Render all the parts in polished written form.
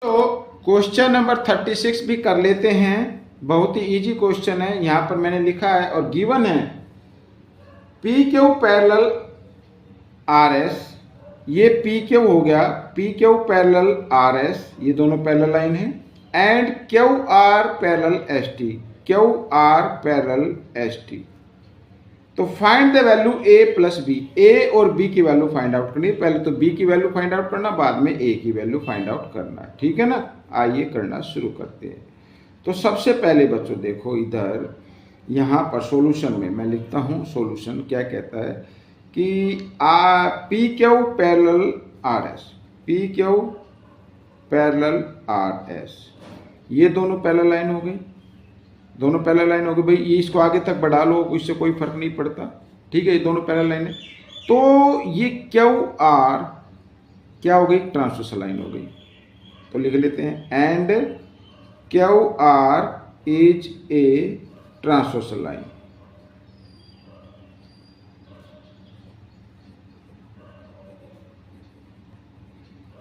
तो question number 36 भी कर लेते हैं। बहुत ही इजी क्वेश्चन है, यहाँ पर मैंने लिखा है और गिवन है P Q parallel R S. ये पी क्यू हो गया, P Q parallel R S, ये दोनों पैरेलल लाइन है। And Q R parallel S T, Q R parallel S T. तो find the value A plus B, A और B की value find out करनी है। पहले तो बी की वैल्यू फाइंड आउट करना, बाद में ए की वैल्यू फाइंड आउट करना, ठीक है ना। आइए करना शुरू करते हैं। तो सबसे पहले बच्चों देखो इधर, यहाँ पर सॉल्यूशन में मैं लिखता हूँ, सॉल्यूशन क्या कहता है कि P Q parallel R S, P Q parallel R S, ये दोनों पैरेलल लाइन हो गई, दोनों पैरेलल लाइन हो गई। भाई ये इसको आगे तक बढ़ा लो, इससे कोई फर्क नहीं पड़ता, ठीक है। ये दोनों पैरेलल लाइन है। तो ये क्यू आर क्या हो गई, ट्रांसवर्सल लाइन हो गई। तो लिख लेते हैं and Q are is a transversal line.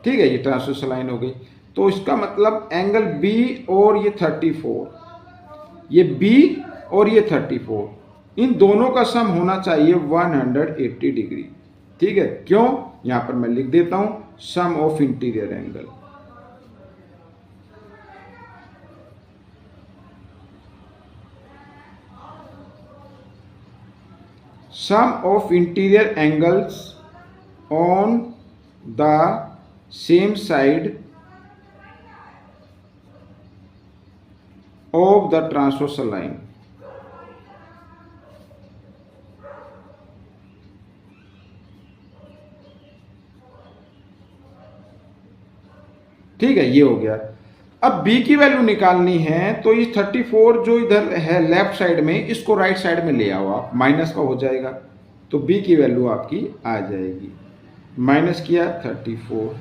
ठीक है, ये ट्रांसवर्सल लाइन हो गई। तो इसका मतलब एंगल बी और ये 34, ये बी और ये 34, इन दोनों का सम होना चाहिए 180 डिग्री। ठीक है, क्यों, यहां पर मैं लिख देता हूं sum of interior angle. Sum of interior angles on the same side of the transversal line। ठीक है, ये हो गया। अब b की वैल्यू निकालनी है, तो ये 34 जो इधर है लेफ्ट साइड में, इसको राइट साइड में ले आओ आप, माइनस का हो जाएगा। तो b की वैल्यू आपकी आ जाएगी, माइनस किया 34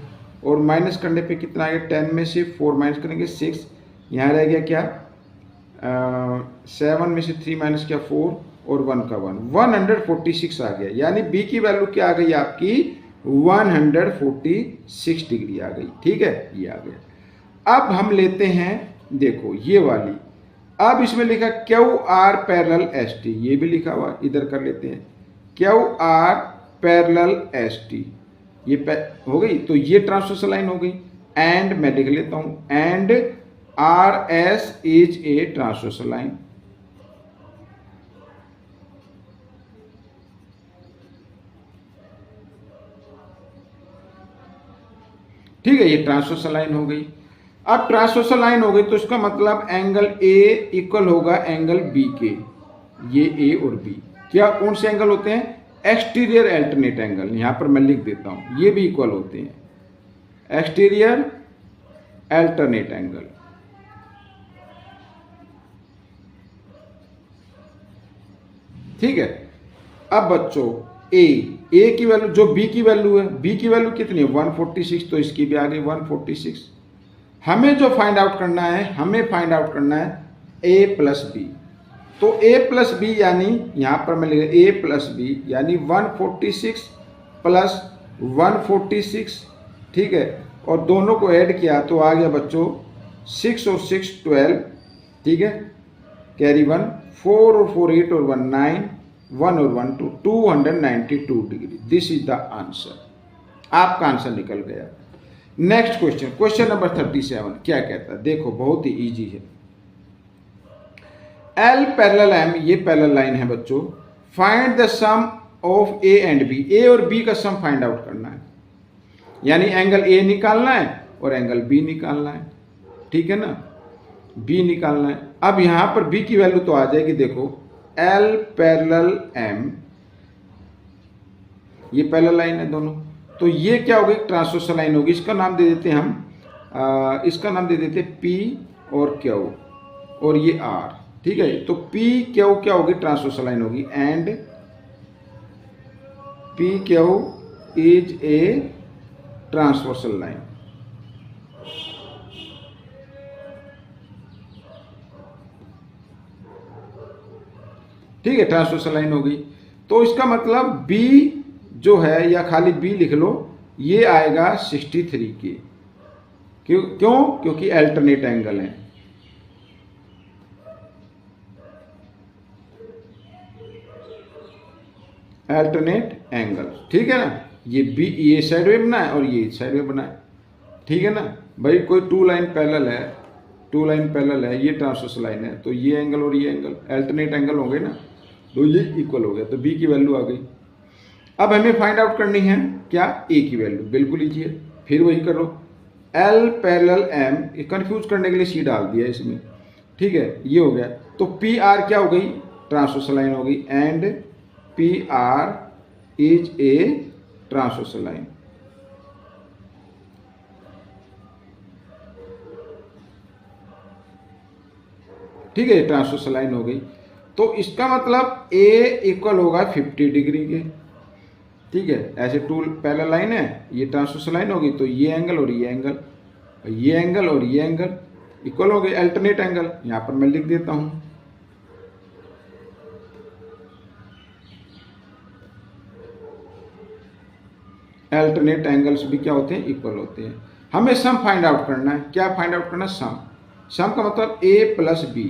और माइनस करने पे कितना आ गया, 10 में से 4 माइनस करेंगे 6, यहाँ रह गया क्या 7 में से 3 माइनस किया 4 और 1 का 1, 146 आ गया। यानी b की वैल्यू क्या आ गई आपकी, 146 डिग्री आ गई। ठीक है, ये आ गया। अब हम लेते हैं, देखो ये वाली, अब इसमें लिखा Q R parallel S T, ये भी लिखा हुआ, इधर कर लेते हैं Q R parallel S T, ये हो गई। तो ये ट्रांसवर्सल लाइन हो गई। एंड मैं लिख लेता हूं and R S is a transversal line. ठीक है, ये ट्रांसवर्सल लाइन हो गई। अब ट्रांसवर्सल लाइन हो गई तो इसका मतलब एंगल ए इक्वल होगा एंगल बी के। ये ए और बी क्या कौन से एंगल होते हैं, एक्सटीरियर अल्टरनेट एंगल, यहां पर मैं लिख देता हूं, ये भी इक्वल होते हैं, एक्सटीरियर अल्टरनेट एंगल। ठीक है, अब बच्चों ए की वैल्यू, जो बी की वैल्यू है, बी की वैल्यू कितनी है 146, तो इसकी भी आ गई 146। हमें जो फाइंड आउट करना है, हमें फाइंड आउट करना है ए प्लस बी। तो ए प्लस बी यानी यहां पर मैं लिख ए प्लस बी यानी 146 प्लस 146। ठीक है, और दोनों को ऐड किया तो आ गया बच्चों 6 और 6 12। ठीक है, कैरी 1, 4 और 4 8 और 1 9, 1 और 1 2, 292 degree. This is the answer, आपका आंसर निकल गया। नेक्स्ट क्वेश्चन, क्वेश्चन नंबर 37 क्या कहता है, देखो बहुत ही इजी है। L पैरेलल M, ये पैरेलल लाइन है बच्चों। Find the sum of A and B, A और B का सम फाइंड आउट करना है, यानी एंगल A निकालना है और एंगल B निकालना है। ठीक है ना, B निकालना है। अब यहां पर B की वैल्यू तो आ जाएगी, देखो L पैरेलल M, ये पैरेलल लाइन है दोनों, तो ये क्या होगी, ट्रांसवर्सल लाइन होगी। इसका नाम दे देते हैं हम, इसका नाम दे देते हैं P और Q और ये R। ठीक है, तो P Q क्या होगी, ट्रांसवर्सल लाइन होगी। And P Q is a transversal line. ठीक है, ट्रांसवर्सल लाइन हो गई। तो इसका मतलब B जो है, या खाली B लिख लो, ये आएगा 63 के। क्यों? क्योंकि अल्टरनेट एंगल है। अल्टरनेट एंगल, ठीक है ना। ये साइड वे बना है और ये साइड वे बना है, ठीक है ना भाई। कोई टू लाइन पैरेलल है, ये ट्रांसवर्स लाइन है, तो ये एंगल और ये एंगल अल्टरनेट एंगल हो गए ना, तो ये इक्वल हो गया, तो बी की वैल्यू आ गई। अब हमें फाइंड आउट करनी है क्या? ए की वैल्यू। बिल्कुल ईजी है, फिर वही करो, एल पैरेलल एम, कंफ्यूज करने के लिए सी डाल दिया इसमें, ठीक है। ये हो गया, तो पी आर क्या हो गई? ट्रांसवर्स लाइन हो गई, and P R is a transverse line. ठीक है, ट्रांसवर्स लाइन हो गई, तो इसका मतलब ए इक्वल होगा 50 डिग्री के, ठीक है। ऐसे टू पैरेलल लाइन है, ये ट्रांसवर्स लाइन होगी, तो ये एंगल और ये एंगल, ये एंगल और ये एंगल इक्वल हो गए, अल्टरनेट एंगल। यहां पर मैं लिख देता हूं, अल्टरनेट एंगल्स भी क्या होते हैं? इक्वल होते हैं। हमें सम फाइंड आउट करना है। क्या फाइंड आउट करना है? सम का मतलब ए प्लस बी,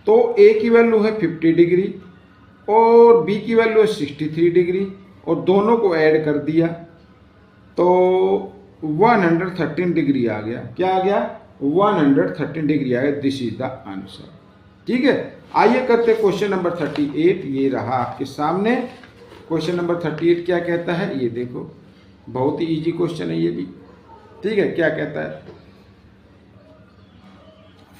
तो ए की वैल्यू है 50 डिग्री और बी की वैल्यू है 63 डिग्री, और दोनों को ऐड कर दिया तो 113 डिग्री आ गया। क्या आ गया? 113 डिग्री आ गया। दिस इज द आंसर, ठीक है। आइए करते क्वेश्चन नंबर 38। ये रहा आपके सामने क्वेश्चन नंबर 38। क्या कहता है ये देखो, बहुत ही इजी क्वेश्चन है ये भी, ठीक है। क्या कहता है?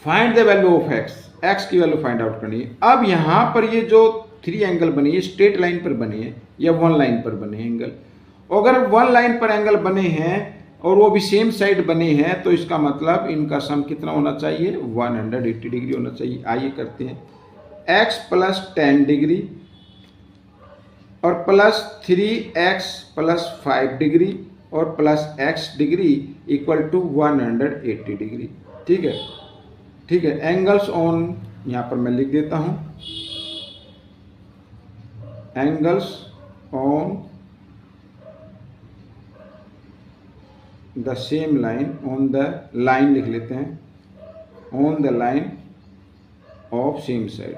Find the value of x, x की वैल्यू फाइंड आउट करनी है। अब यहां पर ये जो 3 एंगल बने, ये स्ट्रेट लाइन पर बने हैं या 1 लाइन पर बने एंगल। अगर 1 लाइन पर एंगल बने हैं और वो भी सेम साइड बने हैं, तो इसका मतलब इनका सम कितना होना चाहिए? 180 डिग्री होना चाहिए। आइए करते हैं, x प्लस 10 डिग्री और प्लस 3x प्लस 5 डिग्री और plus x degree equal to 180 degree, ठीक है। ठीक है, एंगल्स ऑन, यहां पर मैं लिख देता हूं, angles on the same line, on the line लिख लेते हैं, on the line of same side,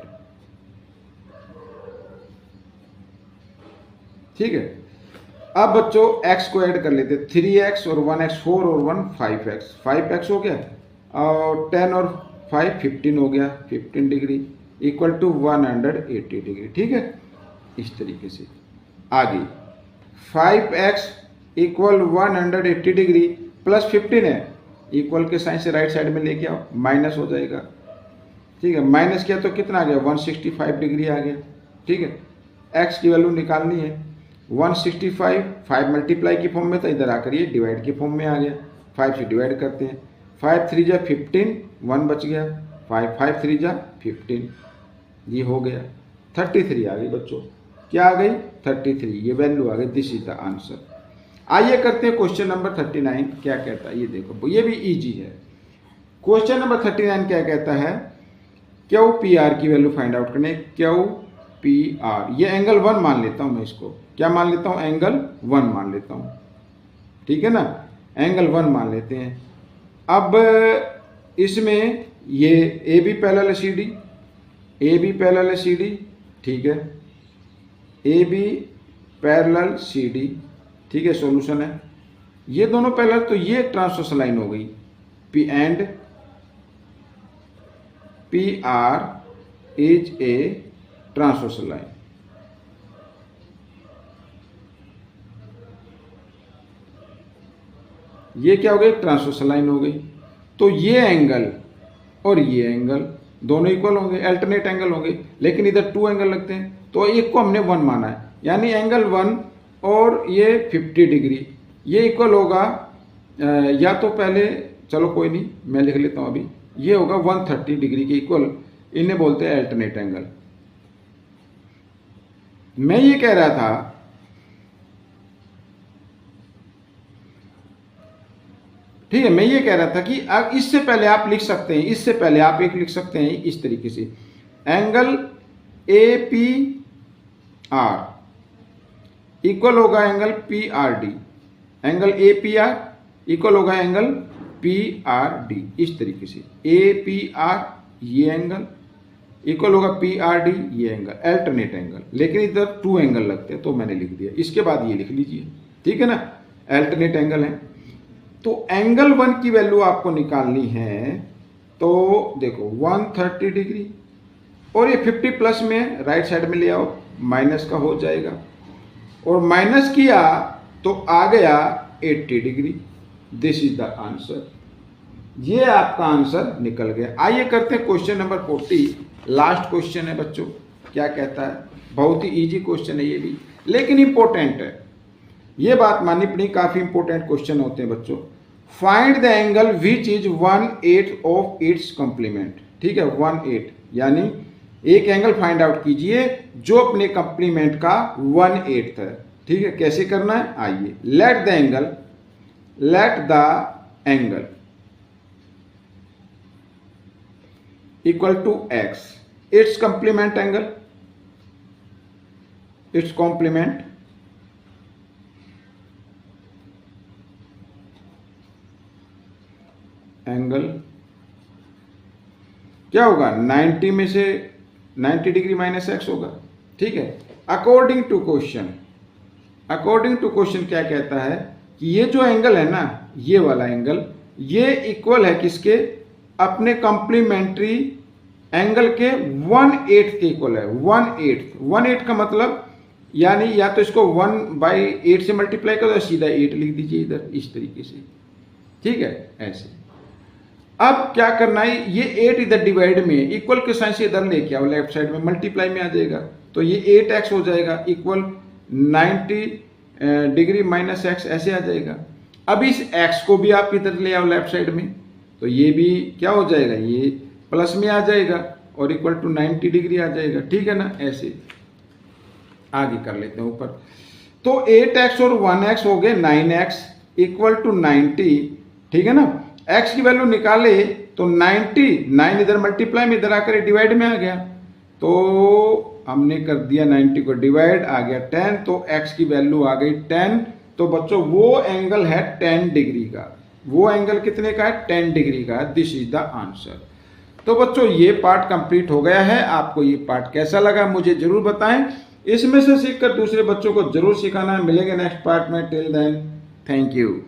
ठीक है। अब बच्चों x को ऐड कर लेते हैं, 3x और 1x 4 और 1 5x, 5x हो गया और 10 और 5 15 हो गया, 15 डिग्री इक्वल टू 180 डिग्री, ठीक है। इस तरीके से आगे 5x इक्वल 180 डिग्री प्लस 15 है, इक्वल के साइन से राइट साइड में लेके आओ, माइनस हो जाएगा, ठीक है। माइनस किया तो कितना आ गया? 165 डिग्री आ गया, ठीक है। x की वैल्यू निकालनी है, 165 5 मल्टीप्लाई की फॉर्म में था, इधर आकर ये डिवाइड की फॉर्म में आ गया, 5 से डिवाइड करते हैं, 5 3 जा 15, 1 बच गया, 5 5 3 जा 15, ये हो गया 33 आ गई बच्चों। क्या आ गई? 33, ये वैल्यू आ गई। This is the answer. आइए करते हैं क्वेश्चन नंबर 39। क्या कहता है ये देखो, ये भी इजी है। क्वेश्चन नंबर 39 क्या कहता है? क्यू पी आर की वैल्यू फाइंड आउट करने, क्यू पी आर, ये एंगल 1 मान लेता हूं मैं इसको, क्या मान लेता हूं? एंगल 1 मान लेता हूं, ठीक है ना, एंगल 1 मान लेते हैं। अब इसमें ये ए बी पैरेलल है C D, A B parallel है सी डी, ठीक है, A B parallel C D, ठीक है, सॉल्यूशन है। ये दोनों पैरेलल, तो ये ट्रांसवर्स लाइन हो गई, P and P R is a transverse line. ये क्या हो गई? ट्रांसवर्स लाइन हो गई। तो ये एंगल और ये एंगल दोनों इक्वल होंगे, अल्टरनेट एंगल होंगे, लेकिन इधर 2 एंगल लगते हैं, तो एक को हमने 1 माना है, यानी एंगल 1 और ये 50 डिग्री, ये इक्वल होगा या तो पहले, चलो कोई नहीं मैं लिख लेता हूं अभी, ये होगा 130 डिग्री के इक्वल, इन्हें बोलते हैं अल्टरनेट एंगल। मैं ये कह रहा था, ठीक है, मैं ये कह रहा था कि अब इससे पहले आप लिख सकते हैं, इससे पहले आप एक लिख सकते हैं इस तरीके से, angle A P R equal होगा angle P R D, angle A P R equal होगा एंगल PRD, इस तरीके से APR ये एंगल इक्वल होगा PRD ये एंगल, अल्टरनेट एंगल, लेकिन इधर 2 एंगल लगते हैं तो मैंने लिख दिया। इसके बाद ये लिख लीजिए, ठीक है ना, अल्टरनेट एंगल है। तो एंगल 1 की वैल्यू आपको निकालनी है, तो देखो 130 डिग्री और ये 50 प्लस में राइट साइड में ले आओ, माइनस का हो जाएगा, और माइनस किया तो आ गया 80 degree. This is the answer, ये आपका आंसर निकल गया। आइए करते हैं क्वेश्चन नंबर 40, लास्ट क्वेश्चन है बच्चों। क्या कहता है, बहुत ही इजी क्वेश्चन है ये भी, लेकिन इंपॉर्टेंट है, ये बात माननी पड़ी, काफी इंपॉर्टेंट क्वेश्चन होते हैं बच्चों। Find the angle which is 1/8 of its complement, ठीक है, 1/8 यानी एक एंगल फाइंड आउट कीजिए जो अपने कॉम्प्लीमेंट का 1/8 है, ठीक है। कैसे करना है, आइए, let the angle equal to x, its complement angle, its complement angle क्या होगा, 90 में से 90 डिग्री माइनस x होगा, ठीक है। अकॉर्डिंग टू क्वेश्चन क्या कहता है कि ये जो एंगल है ना, ये वाला एंगल, ये इक्वल है किसके, अपने कॉम्प्लीमेंट्री एंगल के 1/8 के इक्वल है। 1/8 का मतलब यानी या तो इसको 1/8 से मल्टीप्लाई करो, सीधा 8 लिख दीजिए इधर, इस तरीके से, ठीक है, ऐसे। अब क्या करना है, ये 8 इधर डिवाइड में, इक्वल के साइन से इधर लेके आओ, लेफ्ट साइड में मल्टीप्लाई में आ जाएगा, तो ये 8x हो जाएगा इक्वल 90 डिग्री माइनस x, ऐसे आ जाएगा। अब इस x को भी आप इधर ले आओ लेफ्ट साइड में, तो ये भी क्या हो जाएगा, ये प्लस में आ जाएगा और इक्वल टू 90 डिग्री आ जाएगा, ठीक है ना। ऐसे आगे कर लेते हैं ऊपर, तो 8x और 1x हो गए 9x इक्वल टू 90, ठीक है ना। x की वैल्यू निकाले तो 90, 9 इधर मल्टीप्लाई में, इधर आकर डिवाइड में आ गया, तो हमने कर दिया 90 को डिवाइड, आ गया 10, तो x की वैल्यू आ गई 10। तो बच्चों वो एंगल है 10 डिग्री का, वो एंगल कितने का है, 10 डिग्री का है। This is the answer. तो बच्चों ये पार्ट कंप्लीट हो गया है। आपको ये पार्ट कैसा लगा मुझे जरूर बताएं, इसमें से सीखकर दूसरे बच्चों को जरूर सिखाना है। मिलेंगे नेक्स्ट पार्ट में, टिल देन थैंक यू।